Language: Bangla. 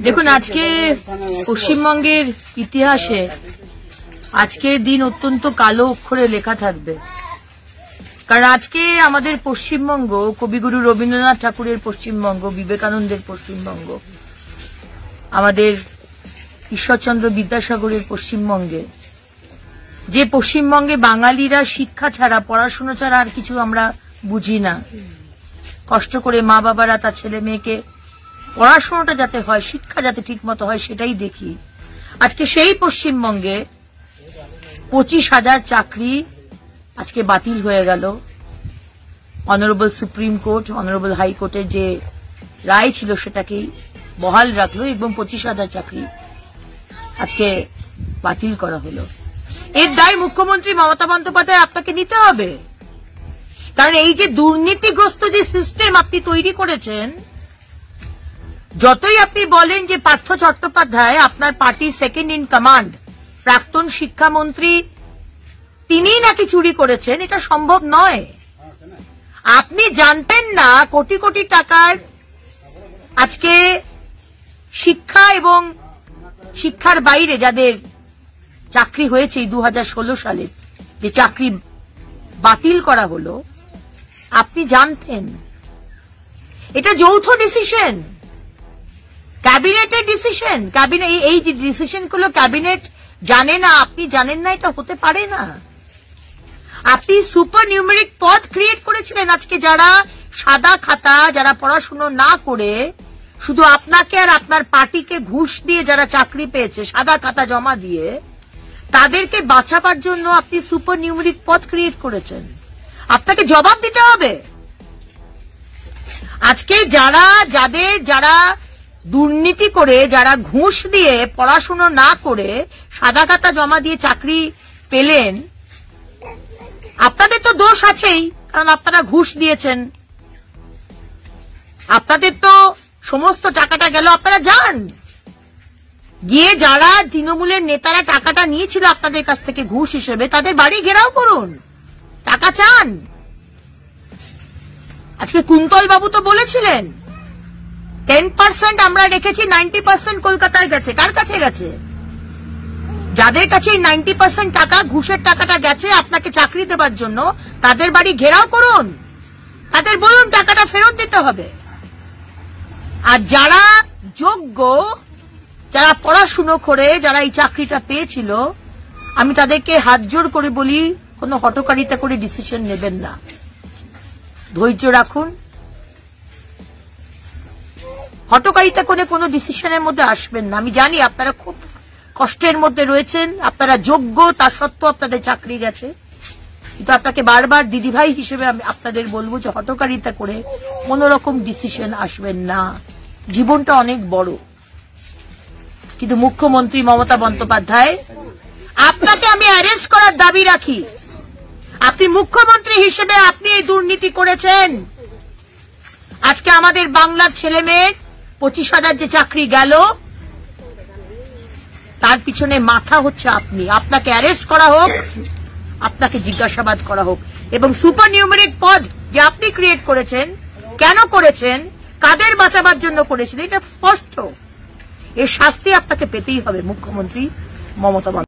দেখুন, আজকে পশ্চিমবঙ্গের ইতিহাসে আজকের দিন অত্যন্ত কালো অক্ষরে লেখা থাকবে। কারণ আজকে আমাদের পশ্চিমবঙ্গ কবিগুরু রবীন্দ্রনাথ ঠাকুরের পশ্চিমবঙ্গ, বিবেকানন্দের পশ্চিমবঙ্গ, আমাদের ঈশ্বরচন্দ্র বিদ্যাসাগরের পশ্চিমবঙ্গে, যে পশ্চিমবঙ্গে বাঙালিরা শিক্ষা ছাড়া, পড়াশোনা ছাড়া আর কিছু আমরা বুঝি না। কষ্ট করে মা বাবারা তার ছেলে মেয়েকে পড়াশোনাটা যাতে হয়, শিক্ষা যাতে ঠিক মতো হয়, সেটাই দেখি। আজকে সেই পশ্চিমবঙ্গে 25,000 চাকরি আজকে বাতিল হয়ে গেল। অনারেবল সুপ্রিম কোর্ট, অনারেবল হাইকোর্টের যে রায় ছিল সেটাকেই বহাল রাখলো এবং 25,000 চাকরি আজকে বাতিল করা হলো। এর দায় মুখ্যমন্ত্রী মমতা বন্দ্যোপাধ্যায় আপনাকে নিতে হবে। কারণ এই যে দুর্নীতিগ্রস্ত যে সিস্টেম আপনি তৈরি করেছেন, যতই আপনি বলেন যে পার্থ চট্টোপাধ্যায় আপনার পার্টির সেকেন্ড ইন কমান্ড, প্রাক্তন শিক্ষামন্ত্রী, তিনি নাকি চুরি করেছেন, এটা সম্ভব নয়। আপনি জানতেন না কোটি কোটি টাকার আজকে শিক্ষা এবং শিক্ষার বাইরে যাদের চাকরি হয়েছে 2016 সালে, যে চাকরি বাতিল করা হলো, আপনি জানতেন। এটা যৌথ ডিসিশন, ক্যাবিনেটের ডিসিশন। ক্যাবিনেট এই যে ডিসিশন গুলো ক্যাবিনেট জানে না, আপনি জানেন না, এটা হতে পারে না। আপনি সুপার নিউমেরিক পদ ক্রিয়েট করেছিলেন। আজকে যারা সাদা খাতা, যারা পড়াশুনো না করে শুধু আপনাকে আর আপনার পার্টিকে ঘুষ দিয়ে যারা চাকরি পেয়েছে, সাদা খাতা জমা দিয়ে, তাদেরকে বাঁচাবার জন্য আপনি সুপার নিউমেরিক পদ ক্রিয়েট করেছেন। আপনাকে জবাব দিতে হবে। আজকে যারা দুর্নীতি করে, যারা ঘুষ দিয়ে, পড়াশুনো না করে, সাদা খাতা জমা দিয়ে চাকরি পেলেন, আপনাদের তো দোষ আছেই, কারণ আপনারা ঘুষ দিয়েছেন। আপনাদের তো সমস্ত টাকাটা গেল। আপনারা যান, গিয়ে যারা তৃণমূলের নেতারা টাকাটা নিয়েছিল আপনাদের কাছ থেকে ঘুষ হিসেবে, তাদের বাড়ি ঘেরাও করুন, টাকা চান। আজকে কুন্তল বাবু তো বলেছিলেন 10% আমরা রেখেছি, 90% কলকাতায় গেছে। কার কাছে গেছে? যাদের কাছে 90% টাকা, ঘুষের টাকাটা গেছে আপনাকে চাকরি দেবার জন্য, তাদের বাড়ি ঘেরাও করুন, তাদের বলুন টাকাটা ফেরত দিতে হবে। আর যারা যোগ্য, যারা পড়াশুনো করে, যারা এই চাকরিটা পেয়েছিল, আমি তাদেরকে হাত জোর করে বলি, কোনো হঠকারিতা করে ডিসিশন নেবেন না, ধৈর্য রাখুন। হঠকারিতা করে কোনো ডিসিশনের মধ্যে আসবেন না। আমি জানি আপনারা খুব কষ্টের মধ্যে রয়েছেন, আপনারা যোগ্য, তা সত্ত্বেও আপনাদের চাকরি গেছে। কিন্তু আপনাকে বারবার দিদিভাই হিসেবে আমি আপনাদের বলবো যে হঠকারিতা করে কোন রকম ডিসিশন আসবেন না। জীবনটা অনেক বড়। কিন্তু মুখ্যমন্ত্রী মমতা বন্দ্যোপাধ্যায়, আপনাকে আমি অ্যারেস্ট করার দাবি রাখি। আপনি মুখ্যমন্ত্রী হিসেবে আপনি এই দুর্নীতি করেছেন। আজকে আমাদের বাংলার ছেলে মেয়ের 25,000 যে চাকরি গেল, তার পিছনে মাথা হচ্ছে আপনি। আপনাকে অ্যারেস্ট করা হোক, আপনাকে জিজ্ঞাসাবাদ করা হোক, এবং সুপার নিউমেরিক পদ যে আপনি ক্রিয়েট করেছেন, কেন করেছেন, কাদের বাঁচাবার জন্য করেছেন, এটা স্পষ্ট। এর শাস্তি আপনাকে পেতেই হবে মুখ্যমন্ত্রী মমতা বন্দ্যোপাধ্যায়।